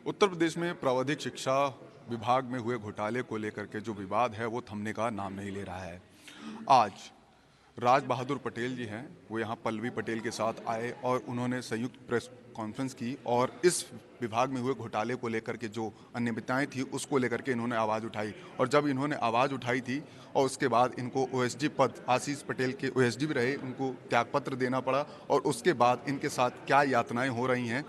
उत्तर प्रदेश में प्रावधिक शिक्षा विभाग में हुए घोटाले को लेकर के जो विवाद है वो थमने का नाम नहीं ले रहा है। आज राज बहादुर पटेल जी हैं, वो यहाँ पल्लवी पटेल के साथ आए और उन्होंने संयुक्त प्रेस कॉन्फ्रेंस की और इस विभाग में हुए घोटाले को लेकर के जो अनियमितताएं थी उसको लेकर के इन्होंने आवाज़ उठाई। और जब इन्होंने आवाज़ उठाई थी और उसके बाद इनको ओएसडी पद, आशीष पटेल के ओएसडी भी रहे, उनको त्यागपत्र देना पड़ा और उसके बाद इनके साथ क्या यातनाएं हो रही हैं।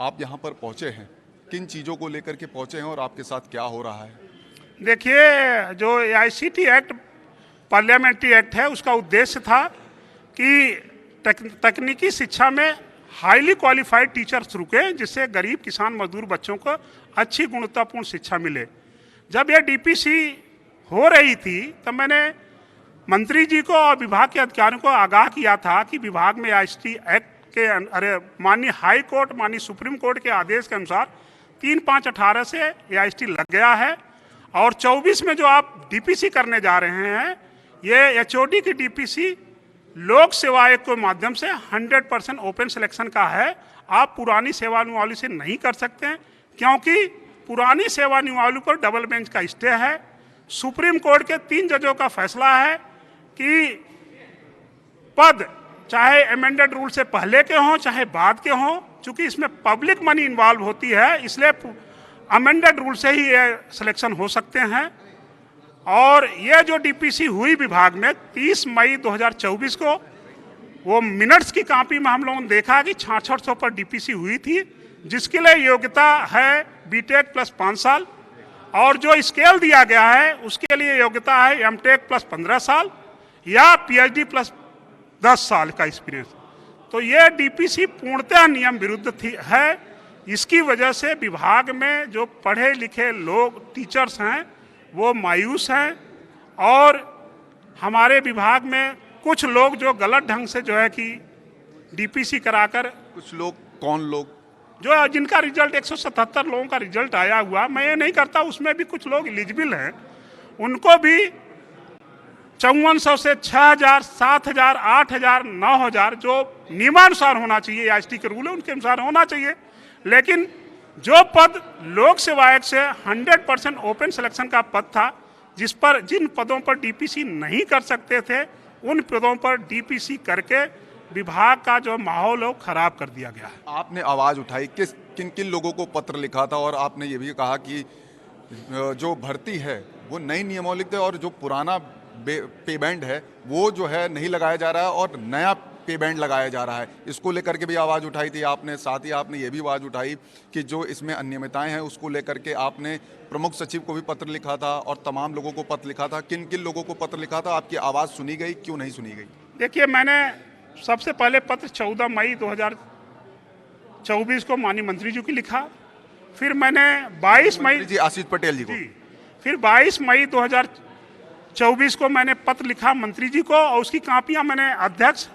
आप यहाँ पर पहुँचे हैं, किन चीज़ों को लेकर के पहुँचे हैं और आपके साथ क्या हो रहा है? देखिए, जो आईसीटी एक्ट पार्लियामेंट्री एक्ट है, उसका उद्देश्य था कि तकनीकी शिक्षा में हाईली क्वालिफाइड टीचर्स रुके, जिससे गरीब किसान मजदूर बच्चों को अच्छी गुणवत्तापूर्ण शिक्षा मिले। जब यह डीपीसी हो रही थी तब मैंने मंत्री जी को और विभाग के अधिकारियों को आगाह किया था कि विभाग में आईसीटी एक्ट के माननीय हाई कोर्ट, माननीय सुप्रीम कोर्ट के आदेश के अनुसार 3/5/18 से एआईसीटी लग गया है और 24 में जो आप डीपीसी करने जा रहे हैं, ये एचओडी की डीपीसी लोक सेवा आयोग के माध्यम से 100% ओपन सिलेक्शन का है। आप पुरानी सेवानिवृत्ति से नहीं कर सकते हैं, क्योंकि पुरानी सेवानिवृत्ति पर डबल बेंच का स्टे है। सुप्रीम कोर्ट के 3 जजों का फैसला है कि पद चाहे अमेंडेड रूल से पहले के हों चाहे बाद के हों, चूंकि इसमें पब्लिक मनी इन्वॉल्व होती है, इसलिए अमेंडेड रूल से ही ये सिलेक्शन हो सकते हैं। और ये जो डीपीसी हुई विभाग में 30 मई 2024 को, वो मिनट्स की कॉपी में हम लोगों ने देखा कि 6600 पर डीपीसी हुई थी, जिसके लिए योग्यता है बीटेक प्लस 5 साल और जो स्केल दिया गया है उसके लिए योग्यता है एमटेक प्लस 15 साल या पीएचडी प्लस 10 साल का एक्सपीरियंस। तो ये डीपीसी पूर्णतः नियम विरुद्ध है। इसकी वजह से विभाग में जो पढ़े लिखे लोग, टीचर्स हैं, वो मायूस हैं और हमारे विभाग में कुछ लोग जो गलत ढंग से जो है कि डीपीसी कराकर, कुछ लोग, कौन लोग? जो जिनका रिजल्ट 177 लोगों का रिजल्ट आया हुआ, मैं ये नहीं करता, उसमें भी कुछ लोग एलिजिबल हैं, उनको भी 5400 से 6000, 7000, 8000, 9000 जो नियमानुसार होना चाहिए, आईसीटी के रूल है उनके अनुसार होना चाहिए। लेकिन जो पद लोक सेवा आयोग से 100% ओपन सिलेक्शन का पद था, जिन पदों पर डीपीसी नहीं कर सकते थे, उन पदों पर डीपीसी करके विभाग का जो माहौल है वो खराब कर दिया गया है। आपने आवाज़ उठाई, किन किन लोगों को पत्र लिखा था और आपने ये भी कहा कि जो भर्ती है वो नई नियमावली थे और जो पुराना पे बैंड है वो जो है नहीं लगाया जा रहा है और नया पे बैंड लगाया जा रहा है। इसको लेकर के भी आवाज़ उठाई थी आपने। साथ ही आपने ये भी आवाज़ उठाई कि जो इसमें अनियमितताएं हैं उसको लेकर के आपने प्रमुख सचिव को भी पत्र लिखा था और तमाम लोगों को पत्र लिखा था। किन किन लोगों को पत्र लिखा था? आपकी आवाज़ सुनी गई, क्यों नहीं सुनी गई? देखिए, मैंने सबसे पहले पत्र 14 मई 2024 को माननीय मंत्री जी को लिखा, फिर मैंने 22 मई जी आशीष पटेल जी को, फिर 22 मई 2024 को मैंने पत्र लिखा मंत्री जी को और उसकी कापियां मैंने अध्यक्ष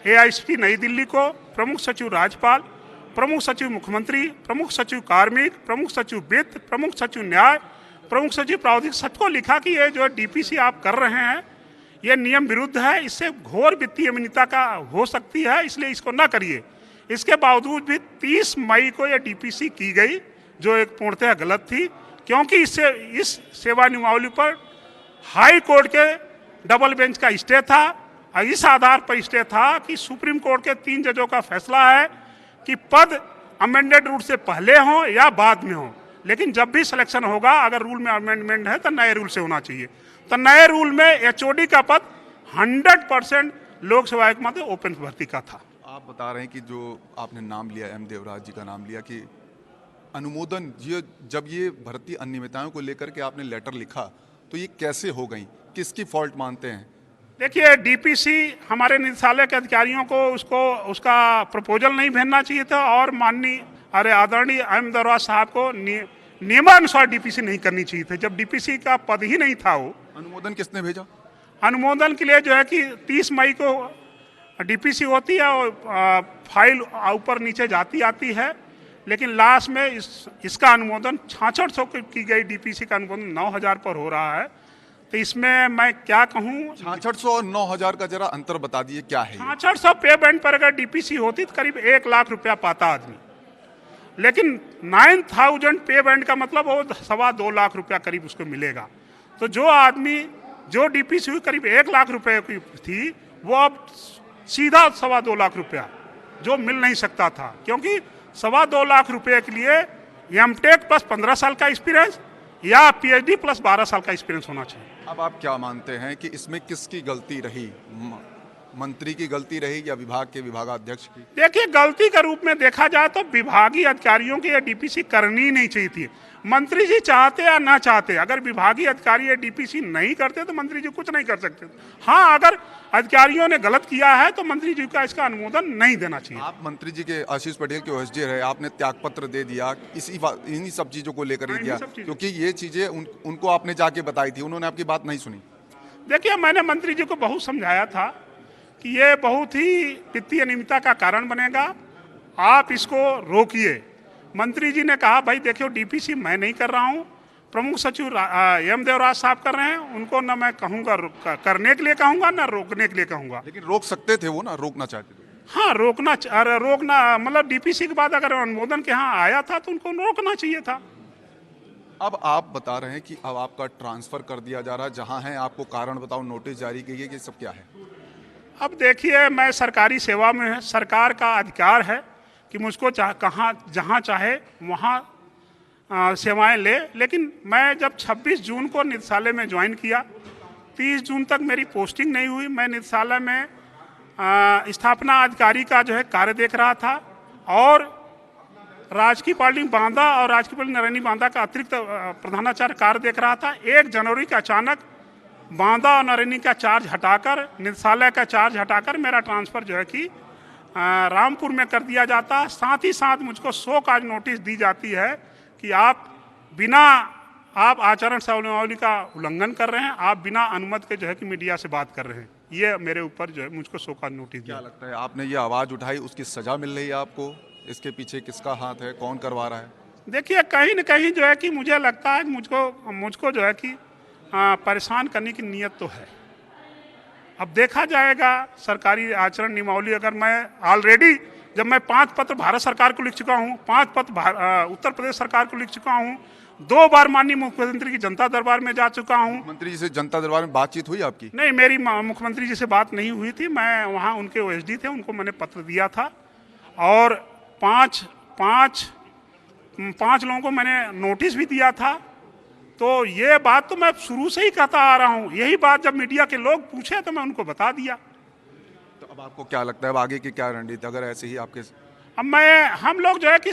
एआईसीटी नई दिल्ली को, प्रमुख सचिव राज्यपाल, प्रमुख सचिव मुख्यमंत्री, प्रमुख सचिव कार्मिक, प्रमुख सचिव वित्त, प्रमुख सचिव न्याय, प्रमुख सचिव प्रावधानिक सबको लिखा कि ये जो डीपीसी आप कर रहे हैं ये नियम विरुद्ध है, इससे घोर वित्तीय अनियमितता का हो सकती है, इसलिए इसको ना करिए। इसके बावजूद भी 30 मई को यह डीपीसी की गई, जो एक पूर्णतः गलत थी, क्योंकि इससे इस सेवानिवृत्ति पर हाई कोर्ट के डबल बेंच का स्टे था। इस आधार पर स्टे था कि सुप्रीम कोर्ट के 3 जजों का फैसला है कि पद अमेंडेड रूल से पहले हो या बाद में हो, लेकिन जब भी सिलेक्शन होगा, अगर रूल में अमेंडमेंट है तो नए रूल से होना चाहिए। तो नए रूल में एचओडी का पद 100% लोक सेवा आयोग में ओपन भर्ती का था। आप बता रहे हैं कि जो आपने नाम लिया, एम देवराज जी का नाम लिया, कि अनुमोदन, ये जब ये भर्ती अनियमितताओं को लेकर के आपने लेटर लिखा तो ये कैसे हो गई, किसकी फॉल्ट मानते हैं? देखिए, डीपीसी हमारे निदेशालय के अधिकारियों को उसका प्रपोजल नहीं भेजना चाहिए था और माननीय आदरणीय एम देवराज साहब को नियमानुसार डीपीसी नहीं करनी चाहिए थी। जब डीपीसी का पद ही नहीं था, वो अनुमोदन किसने भेजा? अनुमोदन के लिए जो है कि 30 मई को डीपीसी होती है और फाइल ऊपर नीचे जाती आती है, लेकिन लास्ट में इसका अनुमोदन 6600 की गई, डीपीसी का अनुमोदन 9000 पर हो रहा है। तो इसमें मैं क्या कहूँ, 6600 और 9000 का जरा अंतर बता दिए, क्या है? 6600 पे बैंड पर अगर डीपीसी होती तो करीब 1 लाख रुपया पाता आदमी, लेकिन 9,000 पे बैंड का मतलब वो 2.25 लाख रुपया करीब उसको मिलेगा। तो जो आदमी जो डीपीसी करीब 1 लाख रुपए की थी, वो अब सीधा 2.25 लाख रुपया जो मिल नहीं सकता था, क्योंकि 2.25 लाख रुपए के लिए एमटेक प्लस 15 साल का एक्सपीरियंस या पीएचडी प्लस 12 साल का एक्सपीरियंस होना चाहिए। अब आप क्या मानते हैं कि इसमें किसकी गलती रही? मंत्री की गलती रही या विभाग के विभागाध्यक्ष की? देखिए, गलती के रूप में देखा जाए तो विभागीय अधिकारियों की ये डीपीसी करनी ही नहीं चाहिए थी। मंत्री जी चाहते या ना चाहते, अगर विभागीय अधिकारी ये डीपीसी नहीं करते तो मंत्री जी कुछ नहीं कर सकते। हाँ, अगर अधिकारियों ने गलत किया है तो मंत्री जी का इसका अनुमोदन नहीं देना चाहिए। आप मंत्री जी के आशीष पटेल के ओएसडी रहे, आपने त्यागपत्र दे दिया इन्हीं सब चीजों को लेकर ही दिया, क्योंकि ये चीजें उनको आपने जाके बताई थी, उन्होंने आपकी बात नहीं सुनी। देखिए, मैंने मंत्री जी को बहुत समझाया था कि ये बहुत ही वित्तीय अनियमितता का कारण बनेगा, आप इसको रोकिए। मंत्री जी ने कहा, भाई देखियो, डीपीसी मैं नहीं कर रहा हूँ, प्रमुख सचिव एम देवराज साहब कर रहे हैं, उनको ना मैं कहूँगा करने के लिए कहूँगा ना रोकने के लिए कहूँगा। लेकिन रोक सकते थे वो ना, रोकना चाहते थे। हाँ, रोकना मतलब डीपीसी के बाद अगर अनुमोदन के यहाँ आया था तो उनको रोकना चाहिए था। अब आप बता रहे हैं कि अब आपका ट्रांसफर कर दिया जा रहा है, जहाँ है आपको कारण बताओ नोटिस जारी की है, कि सब क्या है? अब देखिए, मैं सरकारी सेवा में है, सरकार का अधिकार है कि मुझको जहाँ चाहे वहाँ सेवाएं ले। लेकिन मैं जब 26 जून को निदेशालय में ज्वाइन किया, 30 जून तक मेरी पोस्टिंग नहीं हुई। मैं निदेशालय में स्थापना अधिकारी का जो है कार्य देख रहा था, और राजकीय पालिक बांदा और राजकीय पालिक नरैनी बांदा का अतिरिक्त प्रधानाचार्य कार्य देख रहा था। 1 जनवरी का अचानक बांदा और नरैनी का चार्ज हटाकर, निदेशालय का चार्ज हटाकर मेरा ट्रांसफ़र जो है कि रामपुर में कर दिया जाता। साथ ही साथ मुझको 100 काज नोटिस दी जाती है कि आप आचरण संहिता का उल्लंघन कर रहे हैं, आप बिना अनुमति के जो है कि मीडिया से बात कर रहे हैं। ये मेरे ऊपर जो है मुझको 100 काज नोटिस दिया। क्या लगता है, आपने ये आवाज़ उठाई, उसकी सज़ा मिल रही है आपको? इसके पीछे किसका हाथ है, कौन करवा रहा है? देखिए, कहीं न कहीं जो है कि मुझे लगता है मुझको जो है कि परेशान करने की नीयत तो है। अब देखा जाएगा सरकारी आचरण नियमावली। अगर मैं ऑलरेडी, जब मैं 5 पत्र भारत सरकार को लिख चुका हूँ, 5 पत्र उत्तर प्रदेश सरकार को लिख चुका हूँ, 2 बार माननीय मुख्यमंत्री की जनता दरबार में जा चुका हूँ। मुख्यमंत्री जी से जनता दरबार में बातचीत हुई आपकी? नहीं, मेरी मुख्यमंत्री जी से बात नहीं हुई थी। मैं वहाँ उनके ओएसडी थे, उनको मैंने पत्र दिया था, और 5 लोगों को मैंने नोटिस भी दिया था। तो ये बात तो मैं शुरू से ही कहता आ रहा हूँ। यही बात जब मीडिया के लोग पूछे तो मैं उनको बता दिया। तो अब आपको क्या लगता है, अब आगे की क्या रणनीति अगर ऐसे ही आपके? अब हम लोग जो है कि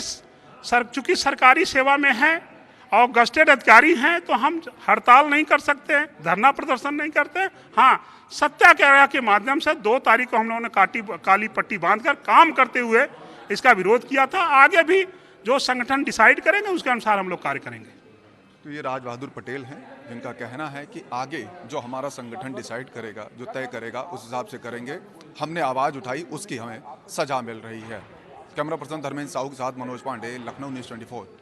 चूंकि सरकारी सेवा में हैं और गस्टेड अधिकारी हैं, तो हम हड़ताल नहीं कर सकते, धरना प्रदर्शन नहीं करते। हाँ, सत्याग्रह के माध्यम से 2 तारीख को हम लोगों ने काली पट्टी बांधकर काम करते हुए इसका विरोध किया था। आगे भी जो संगठन डिसाइड करेंगे उसके अनुसार हम लोग कार्य करेंगे। तो ये राज बहादुर पटेल हैं, जिनका कहना है कि आगे जो हमारा संगठन डिसाइड करेगा, जो तय करेगा, उस हिसाब से करेंगे। हमने आवाज़ उठाई, उसकी हमें सजा मिल रही है। कैमरा पर्सन धर्मेंद्र साहू के साथ मनोज पांडे, लखनऊ न्यूज़ 24।